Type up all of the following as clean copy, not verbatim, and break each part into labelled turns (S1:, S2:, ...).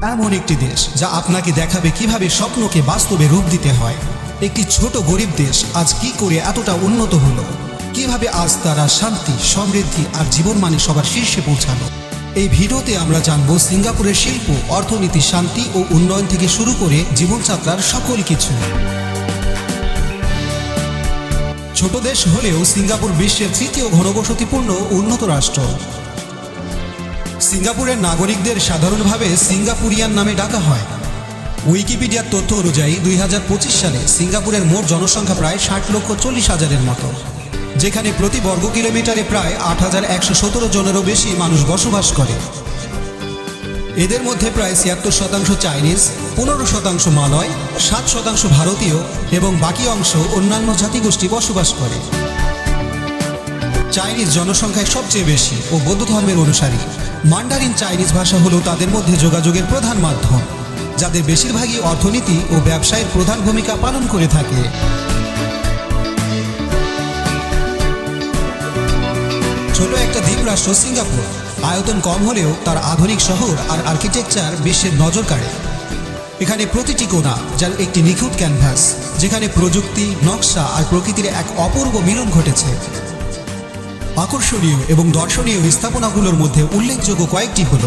S1: এমন একটি দেশ যা আপনাকে দেখাবে কিভাবে স্বপ্নকে বাস্তবে রূপ দিতে হয়। একটি ছোট গরিব দেশ আজ কি করে এতটা উন্নত হলো, কিভাবে আজ তারা শান্তি, সমৃদ্ধি আর জীবনমানে সবার শীর্ষে পৌঁছালো। এই ভিডিওতে আমরা জানব সিঙ্গাপুরের শিল্প, অর্থনীতি, শান্তি ও উন্নয়ন থেকে শুরু করে জীবনযাত্রার সকল কিছু। ছোট দেশ হলেও সিঙ্গাপুর বিশ্বের তৃতীয় ঘনবসতিপূর্ণ উন্নত রাষ্ট্র। সিঙ্গাপুরের নাগরিকদের সাধারণভাবে সিঙ্গাপুরিয়ান নামে ডাকা হয়। উইকিপিডিয়ার তথ্য অনুযায়ী 2025 সালে সিঙ্গাপুরের মোট জনসংখ্যা প্রায় 60,40,000-এর মতো, যেখানে প্রতি বর্গ কিলোমিটারে প্রায় 8,117 জনেরও বেশি মানুষ বসবাস করে। এদের মধ্যে প্রায় 76% চাইনিজ, 15% মালয়, 7% ভারতীয় এবং বাকি অংশ অন্যান্য জাতিগোষ্ঠী বসবাস করে। চাইনিজ জনসংখ্যায় সবচেয়ে বেশি ও বৌদ্ধ ধর্মের অনুসারী। মান্ডারিন চাইনিজ ভাষা হলো তাদের মধ্যে যোগাযোগের প্রধান মাধ্যম, যাদের বেশিরভাগই অর্থনীতি ও ব্যবসায়ের প্রধান ভূমিকা পালন করে থাকে। ছোট একটা দ্বীপ রাষ্ট্র সিঙ্গাপুর, আয়তন কম হলেও তার আধুনিক শহর আর আর্কিটেকচার বিশ্বের নজর কাড়ে। এখানে প্রতিটি কোণা যার একটি নিখুঁত ক্যানভাস, যেখানে প্রযুক্তি, নকশা আর প্রকৃতির এক অপূর্ব মিলন ঘটেছে। আকর্ষণীয় এবং দর্শনীয় স্থাপনাগুলোর মধ্যে উল্লেখযোগ্য কয়েকটি হল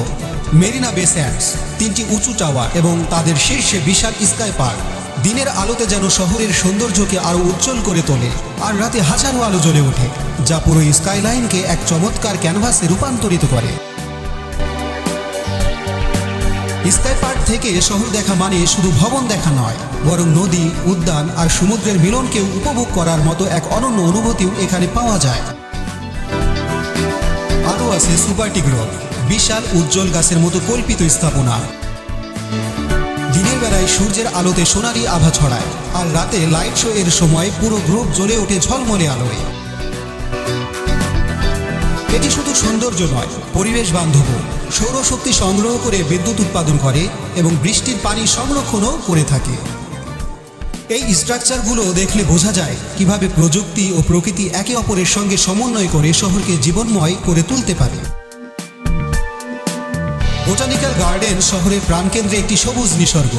S1: মেরিনা বে স্যান্ডস, 3টি উঁচু টাওয়ার এবং তাদের শীর্ষে বিশাল স্কাই পার্ক। দিনের আলোতে যেন শহরের সৌন্দর্যকে আরও উজ্জ্বল করে তোলে, আর রাতে হাজারো আলো জ্বলে ওঠে, যা পুরো স্কাইলাইনকে এক চমৎকার ক্যানভাসে রূপান্তরিত করে। স্কাই পার্ক থেকে শহর দেখা মানে শুধু ভবন দেখা নয়, বরং নদী, উদ্যান আর সমুদ্রের মিলনকেও উপভোগ করার মতো এক অনন্য অনুভূতিও এখানে পাওয়া যায়। আরও আছে সুপারটি গ্রোভ, বিশাল উজ্জ্বল গাছের মতো কল্পিত স্থাপনা। দিনের বেলায় সূর্যের আলোতে সোনালি আভা ছড়ায়, আর রাতে লাইট শো এর সময় পুরো গ্রুপ জ্বলে ওঠে ঝলমলে আলোয়। এটি শুধু সৌন্দর্য নয়, পরিবেশ বান্ধব। সৌরশক্তি সংগ্রহ করে বিদ্যুৎ উৎপাদন করে এবং বৃষ্টির পানি সংরক্ষণও করে থাকে। এই স্ট্রাকচারগুলো দেখলে বোঝা যায় কিভাবে প্রযুক্তি ও প্রকৃতি একে অপরের সঙ্গে সমন্বয় করে শহরকে জীবনময় করে তুলতে পারে। বোটানিক্যাল গার্ডেন শহরের প্রাণকেন্দ্রে একটি সবুজ নিসর্গ।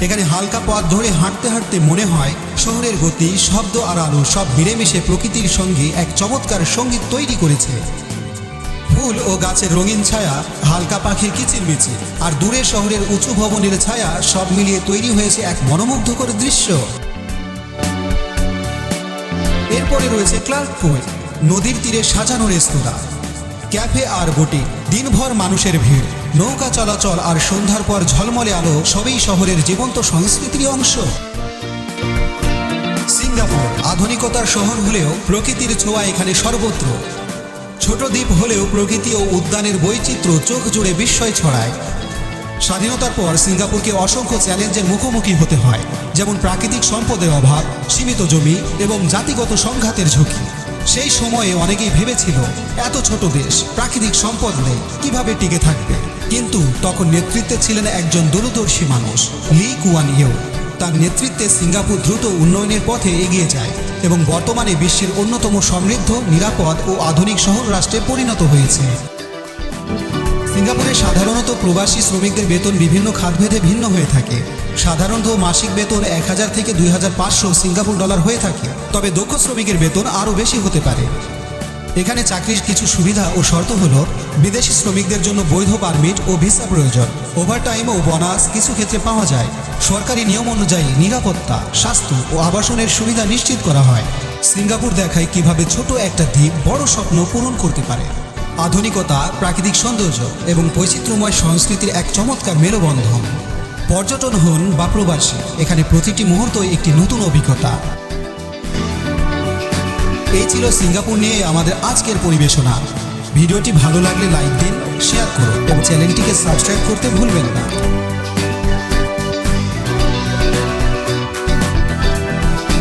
S1: এখানে হালকা পথ ধরে হাঁটতে হাঁটতে মনে হয় শহরের গতি, শব্দ আর আলো সব মিলেমিশে প্রকৃতির সঙ্গে এক চমৎকার সঙ্গীত তৈরি করেছে। ফুল ও গাছের রঙিন ছায়া, হালকা পাখির কিচিরমিচির আর দূরে শহরের উঁচু ভবনের ছায়া সব মিলিয়ে তৈরি হয়েছে এক মনোমুগ্ধকর দৃশ্য। এরপরে রয়েছে ক্লার্ক পয়েন্ট, নদীর তীরে সাজানো রেস্তোরাঁ, ক্যাফে আর বোটিং। দিনভর মানুষের ভিড়, নৌকা চলাচল আর সন্ধ্যার পর ঝলমলে আলো সবই শহরের জীবন্ত সংস্কৃতির অংশ। সিঙ্গাপুর আধুনিকতার শহর হলেও প্রকৃতির ছোঁয়া এখানে সর্বত্র। ছোট দ্বীপ হলেও প্রকৃতি ও উদ্যানের বৈচিত্র্য চোখ জুড়ে বিস্ময় ছড়ায়। স্বাধীনতার পর সিঙ্গাপুরকে অসংখ্য চ্যালেঞ্জের মুখোমুখি হতে হয়, যেমন প্রাকৃতিক সম্পদের অভাব, সীমিত জমি এবং জাতিগত সংঘাতের ঝুঁকি। সেই সময়ে অনেকেই ভেবেছিল এত ছোট দেশ, প্রাকৃতিক সম্পদ নেই, কিভাবে টিকে থাকবে। কিন্তু তখন নেতৃত্বে ছিলেন একজন দূরদর্শী মানুষ, লি কুয়ান ইউ। তার নেতৃত্বে সিঙ্গাপুর দ্রুত উন্নয়নের পথে এগিয়ে যায় এবং বর্তমানে বিশ্বের অন্যতম সমৃদ্ধ, নিরাপদ ও আধুনিক শহর রাষ্ট্রে পরিণত হয়েছে। সিঙ্গাপুরে সাধারণত প্রবাসী শ্রমিকদের বেতন বিভিন্ন খাতভেদে ভিন্ন হয়ে থাকে। সাধারণত মাসিক বেতন 1,000 থেকে 2,500 সিঙ্গাপুর ডলার হয়ে থাকে, তবে দক্ষ শ্রমিকের বেতন আরও বেশি হতে পারে। এখানে চাকরির কিছু সুবিধা ও শর্ত হলো বিদেশি শ্রমিকদের জন্য বৈধ পারমিট ও ভিসা প্রয়োজন। ওভারটাইম ও বোনাস কিছু ক্ষেত্রে পাওয়া যায়। সরকারি নিয়ম অনুযায়ী নিরাপত্তা, স্বাস্থ্য ও আবাসনের সুবিধা নিশ্চিত করা হয়। সিঙ্গাপুর দেখায় কিভাবে ছোট একটা দ্বীপ বড় স্বপ্ন পূরণ করতে পারে। আধুনিকতা, প্রাকৃতিক সৌন্দর্য এবং বৈচিত্র্যময় সংস্কৃতির এক চমৎকার মেলবন্ধন। পর্যটন হন বা প্রবাসী, এখানে প্রতিটি মুহূর্ত একটি নতুন অভিজ্ঞতা। এই ছিল সিঙ্গাপুর নিয়ে আমাদের আজকের পরিবেশনা। ভিডিওটি ভালো লাগলে লাইক দিন, শেয়ার করুন এবং চ্যানেলটিকে সাবস্ক্রাইব করতে ভুলবেন না।